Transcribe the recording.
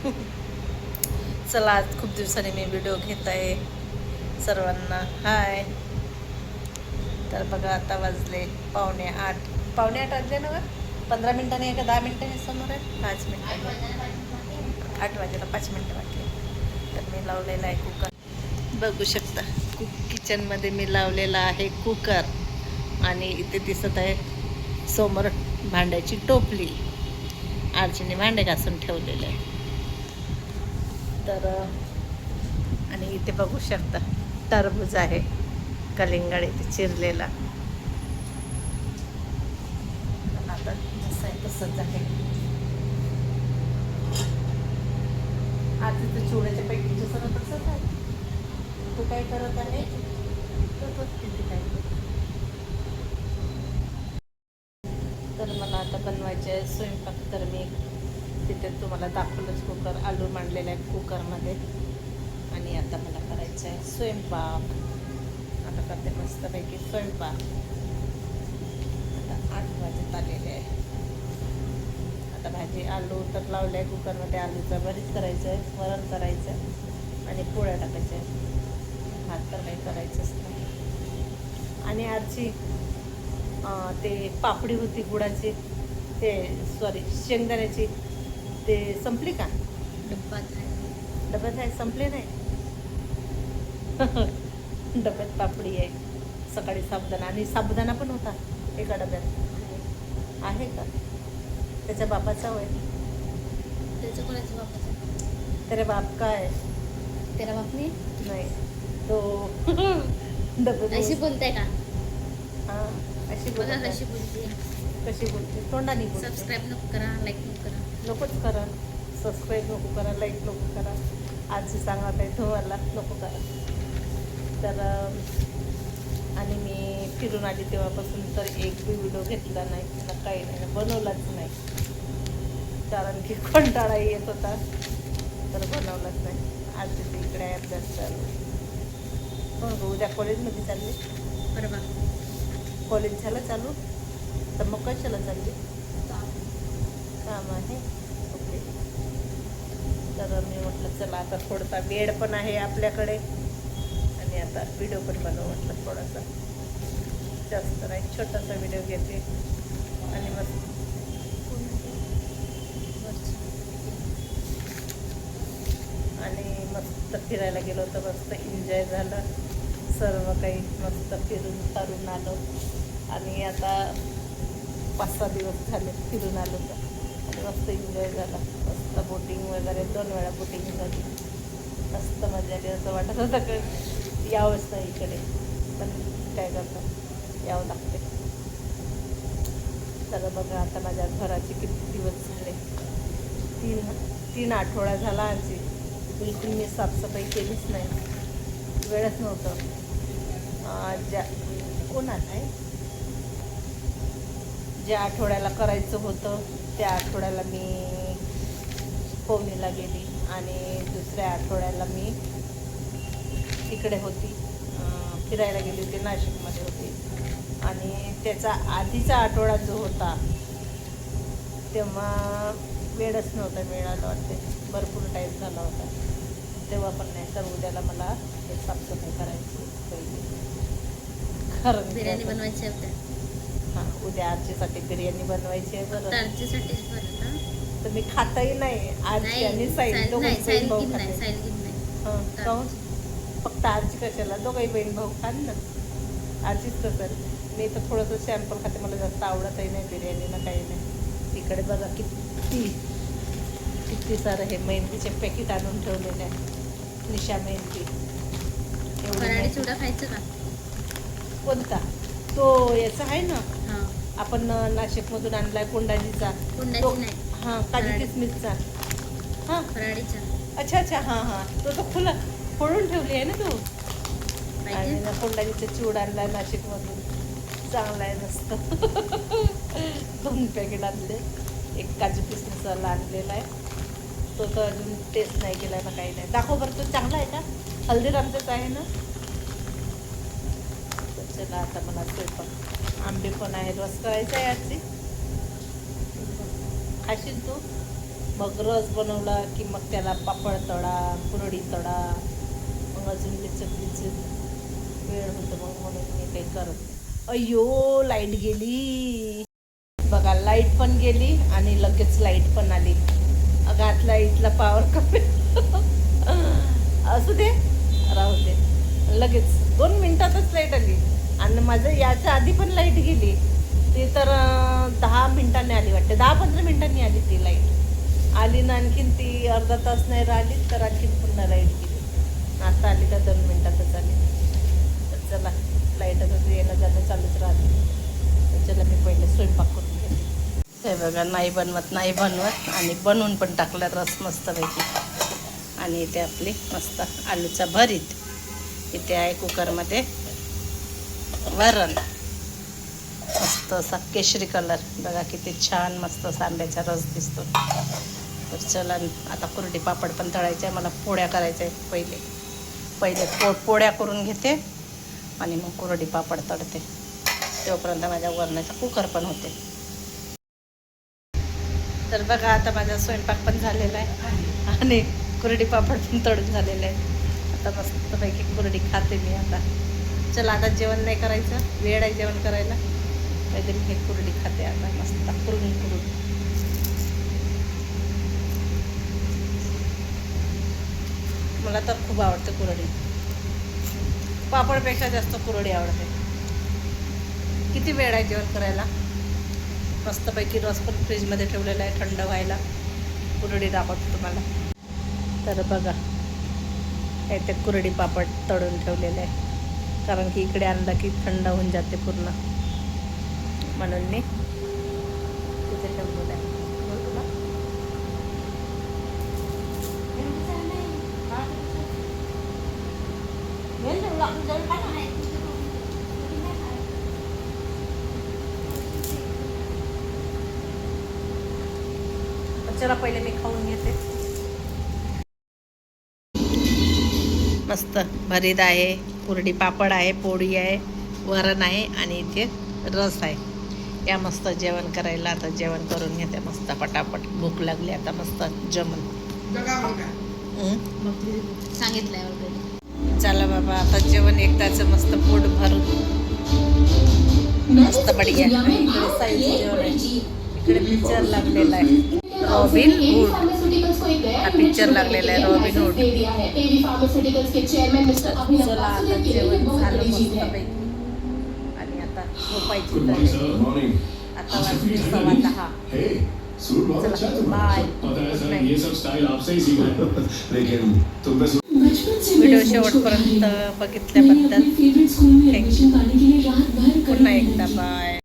चला, आज खूप दिवसांनी मी व्हिडिओ घेत आहे. सर्वांना हाय. तर बघा, आता वाजले 7:45. 7:45 वाजले ना गं? 15 मिनिटांनी का 10 मिनिटांनी समोर आहे? 5 मिनिटांनी. 8 वाजायला 5 मिनिटं बाकी. तर मी लावलेला आहे कुकर. बघू शकता, किचनमध्ये मी लावलेला आहे कुकर. आणि इथे दिसत आहे समोर भांड्याची टोपली. आजीने भांडे घासून ठेवलेले आहे. तर आणि इथे बघू शकता टरबूज आहे, कलिंगड इथे चिरलेला. आता जसं आहे तसंच आहे. आज इथे चिवड्याच्या पैकीचं सगळं तसंच आहे. तू काय करत आहे? किती काय. तर मला आता बनवायचे आहे स्वयंपाक. तर मी तिथे तुम्हाला दाखवलंच, कुकर आलू मांडलेला आहे कुकरमध्ये. आणि आता मला करायचं आहे स्वयंपाक. आता करते मस्तपैकी स्वयंपाक. आता 8 वाजत आलेले आहे. आता भाजी आलू तर लावले आहे कुकरमध्ये. आलूचं भरीत करायचं आहे, वरण करायचं आहे आणि पोळ्या टाकायच्या आहे. भात तर काही करायचंच नाही. आणि आजची ते पापडी होती गुळाची, ते सॉरी शेंगदाण्याची, ते संपली का? डब्यात आहे, संपले नाही. डब्यात पापडी आहे. सकाळी साबुदाणा, आणि साबुदाणा पण होता एका डब्यात. आहे का? त्याच्या बापाचा होय. त्याचं कोणाच्या बापाचं? तेरे बाप का आहे? तेरा बाप नाही, तो डबे अशी बोलताय का? हां, अशी बघा बोलते. कशी बोलते. कशी बोलते? तोंडाने बोलते. सबस्क्राईब नको करा, लाईक नको करा. नकोच करा. सबस्क्राईब नको करा, लाईक नको करा. आजी सांगत आहे तुम्हाला नको करा. तर आणि मी फिरून आली तेव्हापासून तर एक बी व्हिडिओ घेतला नाही, ना काही नाही, बनवलाच नाही. कारण की कंटाळा येत होता, तर बनवलाच नाही. आजी इकडे आहे अभ्यास चालू. हो, उद्या कॉलेजमध्ये चालली. परवा कॉलेज झालं चालू, तर मग कशाला चालली? काम आहे. ओके. तर मी म्हटलं चला, आता थोडासा वेळ पण आहे आपल्याकडे आणि आता व्हिडिओ पण बनवू म्हटलं थोडासा. जास्त नाही, छोटासा व्हिडिओ घेते आणि मस्त फिरायला गेलो तर मस्त एन्जॉय झालं. सर्व काही मस्त फिरून आलो. आणि आता 5-6 दिवस झाले फिरून आलो तर, आणि मस्त एन्जॉय झाला. मस्त बोटिंग वगैरे 2 वेळा बोटिंग झाली. मस्त मजा आली. असं वाटत होतं की यावंच नाही इकडे, पण काय करतात, यावं लागते. तर बघा, आता माझ्या घराचे किती दिवस झाले, 3 आठवडा झाला. आजी बिलकुल मी साफसफाई केलीच नाही, वेळच नव्हतं. कोणाला आहे, ज्या आठवड्याला करायचं होतं त्या आठवड्याला मी पवनीला गेली, आणि दुसऱ्या आठवड्याला मी तिकडे होती, फिरायला गेली होती, नाशिकमध्ये होती. आणि त्याचा आधीचा आठवडा जो होता तेव्हा वेळच नव्हता मिळाला वाटते. भरपूर टाईम झाला होता तेव्हा पण नाही. तर उद्याला मला हे साफसफाई करायची पहिली. खरं बिर्याणी बनवायची होते. हां, उद्या आजीसाठी बिर्याणी बनवायची आहे. बरं, आजीसाठीच बनत ना. तर मी खाताही नाही. आजी आणि साईल दोघंही बहीण भाऊ खाते. हां, काहून? फक्त आजी कशाला, दोघंही बहीण भाऊ खान ना. आजीच कसं, मी तर थोडंसं सॅम्पल खाते, मला जास्त आवडतही नाही बिर्याणी ना, काही नाही. इकडे बघा किती सारं हे मेहंदीचे पॅकेट आणून ठेवलेले आहे. निशा मेहंदी. फराळी चिवडा खायचं का? कोणता? तो याचा आहे ना, हां, आपण नाशिकमधून आणलाय कोंडाजीचा. तो नाही, हां, काजू किसमिसचा. हां, फराळीचा अच्छा, हां, तो खुला फोडून ठेवली आहे ना तू. आणि पाहिजे. ना कोंडाजीचा चिवडा आणलाय नाशिकमधून, चांगला आहे मस्त. 2 पॅकेट आणले. एक काजू किसमिसवाला आणलेला आहे, तो तर अजून टेस्ट नाही केला ना, काही नाही. दाखव बरं, तो चांगला आहे का? हल्दीरामचाच आहे ना. तर चला, आता मला स्वयंपाक. आंबे पण आहे, रस करायचा आहे आजची. खाशील तू? मग रस बनवला की मग त्याला पापड तळा, कुरडी तळा, मग अजून त्याचं वेळ होतं मग म्हणून मी काही करत नाही. अय्यो लाईट गेली बघा, लाईट पण गेली आणि लगेच लाईट पण आली. अगात लाईटला पॉवर कमी असू दे, राहू दे. लगेच 2 मिनिटातच लाईट आली आणि माझं याच्या आधी पण लाईट गेली. ती तर 10 मिनिटांनी आली वाटते, 10-15 मिनिटांनी आली ती लाईट. आली ना आणखीन ती अर्धा तास नाही राहिली तर आणखीन पुन्हा लाईट गेली. आता आली का 2 मिनिटातच आली. तर चला, लाईटच येणं जाणं चालूच राहते. तर चला मी पहिले स्वयंपाक करून घेते. ते बघा, नाही बनवत आणि बनवून पण टाकला रस मस्तपैकी. आणि इथे आपली मस्त आलूचा भरीत. इथे आहे कुकरमध्ये वरण, मस्त असा केशरी कलर. बघा किती छान मस्त आंब्याचा रस दिसतो. तर चला, आता कुरडी पापड पण तळायचे आहे. मला पोळ्या करायच्या आहेत. पहिले पोळ्या करून घेते आणि मग कुरडी पापड तळते. तोपर्यंत माझ्या वरणाचा कुकर पण होते. तर बघा, आता माझा स्वयंपाक पण झालेला आहे आणि कुरडी पापड पण तळून झालेलं आहे. आता मस्तपैकी कुरडी खाते मी आता. चला, आता जेवण नाही करायचं, वेळ आहे जेवण करायला. पहिले मी हे कुरडी खाते आता मस्त कुरून. मला तर खूप आवडते कुरडी, पापडपेक्षा जास्त कुरडी आवडते. किती वेळ आहे जेवण करायला. मस्तपैकी रस पण फ्रीजमध्ये ठेवलेला आहे थंड व्हायला. कुरडी दाखवतो तुम्हाला. तर बघा, हे ते कुरडी पापड तळून ठेवलेले आहे, कारण की इकडे आणलं की थंड होऊन जाते पूर्ण, म्हणून मी तिथे ठेवलेलं आहे. बोल तुला. चला, पहिले मी खाऊन घेते. मस्त भरीत आहे, कुरडी पापड आहे, पोळी आहे, वरण आहे आणि इथे रस आहे. या मस्त जेवण करायला. आता जेवण करून घेते मस्त पटापट. भूक लागली आता मस्त जेवण. सांगितलंय ऑलरेडी. चला बाबा, आता जेवण एकदाच मस्त पोट भरून मस्त बढिया. इकडे साईडचं जेवण आहे. इकडे पिक्चर लागलेला आहे रॉबिन हुड. हा पिक्चर लागलेला आहे रॉबिन हुड. चला, आता जेवण झालं मस्तपैकी आणि आता झोपायची तयारी. आता वाजले 10:15. चला, बाय, गुड नाईट. व्हिडिओ शेवटपर्यंत बघितल्याबद्दल थँक्यू. पुन्हा एकदा बाय.